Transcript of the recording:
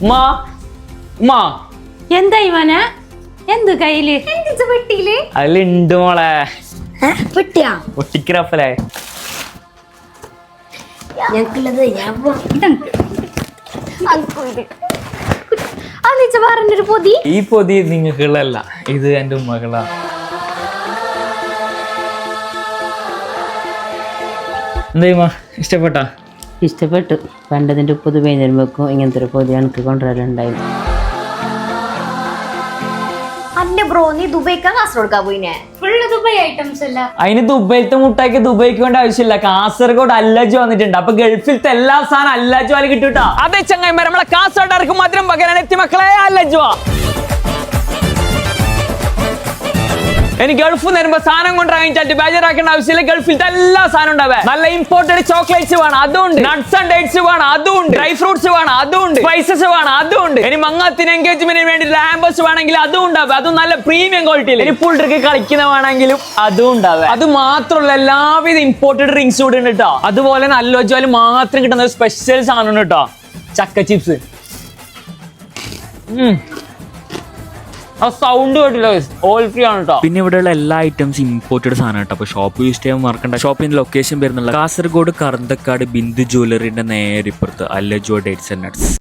ഉമ്മാ ഉമ്മാ എന്താ ഇവന എന്ത് കയ്യില് പെട്ടിയില് അതിലുണ്ട് മോളെ. പെട്ടിയാ ഒട്ടിക്കറപ്പല്ലേ ഞങ്ങൾക്കുള്ളത് പറഞ്ഞൊരു പൊതി. ഈ പൊതി നിങ്ങൾക്കുള്ളല്ല, ഇത് എന്റെ ഉമ്മകളാ. എന്താ ഇഷ്ടപ്പെട്ടാ? ഇഷ്ടപ്പെട്ടു. പണ്ടതിന്റെ ഉപ്പത് പെയ്യുമ്പോഴേക്കും ഇങ്ങനത്തെ ഒരു പൊതി എനിക്ക് കൊണ്ടുവരലുണ്ടായിരുന്നു. അന്റെ ബ്രോ നീ ദുബൈക്കാ കാസർഗോഡ് പോയിനെ? ഫുള്ള് ദുബായ് ഐറ്റംസ് അല്ല. അതിന് ദുബൈലത്തെ മുട്ടാക്കി ദുബൈക്ക് വേണ്ട ആവശ്യമില്ല. കാസർഗോഡ് അല്ലജു വന്നിട്ടുണ്ട്. അപ്പൊ ഗൾഫിലത്തെ എല്ലാ സാധനം അല്ലജു ആല് കിട്ടൂട്ടാ. അതെ ചങ്ങായിമാരെ, നമ്മളെ കാസർഗോഡർക്ക് മധുരം പകരാൻ എത്തി മക്കളെ അല്ലജുവാ. ഇനി ഗൾഫിൽ നിന്ന് വരുമ്പോ സാധനം കൊണ്ടുവരാൻ ബേജാറാക്കേണ്ട ആവശ്യമില്ല. ഗൾഫിലത്തെ എല്ലാ സാധനം ഉണ്ടാവേ. നല്ല ഇമ്പോർട്ടഡ് ചോക്ലേറ്റ്സ് വേണം, അതുണ്ട്. നട്ട്സ് ആൻഡ് ഡേറ്റ്സ് വേണം, അതുണ്ട്. ഡ്രൈ ഫ്രൂട്ട്സ് വേണം, അതുണ്ട്. സ്പൈസസ് വേണം, അതുണ്ട്. ഇനി മങ്ങത്തിന് എൻഗേജ്മെന്റിന് വേണ്ടി ലാമ്പസ് വേണമെങ്കിൽ അതും ഉണ്ടാവേ. അതും നല്ല പ്രീമിയം ക്വാളിറ്റിയിൽ. ഇനി പുള്ളിക്ക് കളിക്കുന്ന വേണമെങ്കിലും അതും ഉണ്ടാവേ. അത് മാത്രമല്ല, എല്ലാവിധ ഇമ്പോർട്ടഡ് ഡ്രിങ്ക്സ് കൂടെ ഉണ്ട് കേട്ടോ. അതുപോലെ നല്ല വെച്ചാൽ മാത്രം കിട്ടുന്ന സ്പെഷ്യൽ സാധനം കേട്ടോ, ചക്ക ചിപ്സ്. സൗണ്ട് കേട്ടില്ല, ഓൾ ഫ്രീ ആണ് കേട്ടോ. പിന്നെ ഇവിടെയുള്ള എല്ലാ ഐറ്റംസ് ഇമ്പോർട്ടഡ് സാധനം കേട്ടോ. അപ്പോൾ ഷോപ്പ് യൂസ് ചെയ്യാൻ മറക്കണ്ട. ഷോപ്പിന്റെ ലൊക്കേഷൻ വരുന്നുള്ള കാസർഗോഡ് കറന്തക്കാട് ബിന്ദു ജ്വല്ലറിന്റെ നേരെ ഇപ്പുറത്ത് അല്ലജോ ഡേറ്റ്സ് ആൻഡ് നട്ട്സ്.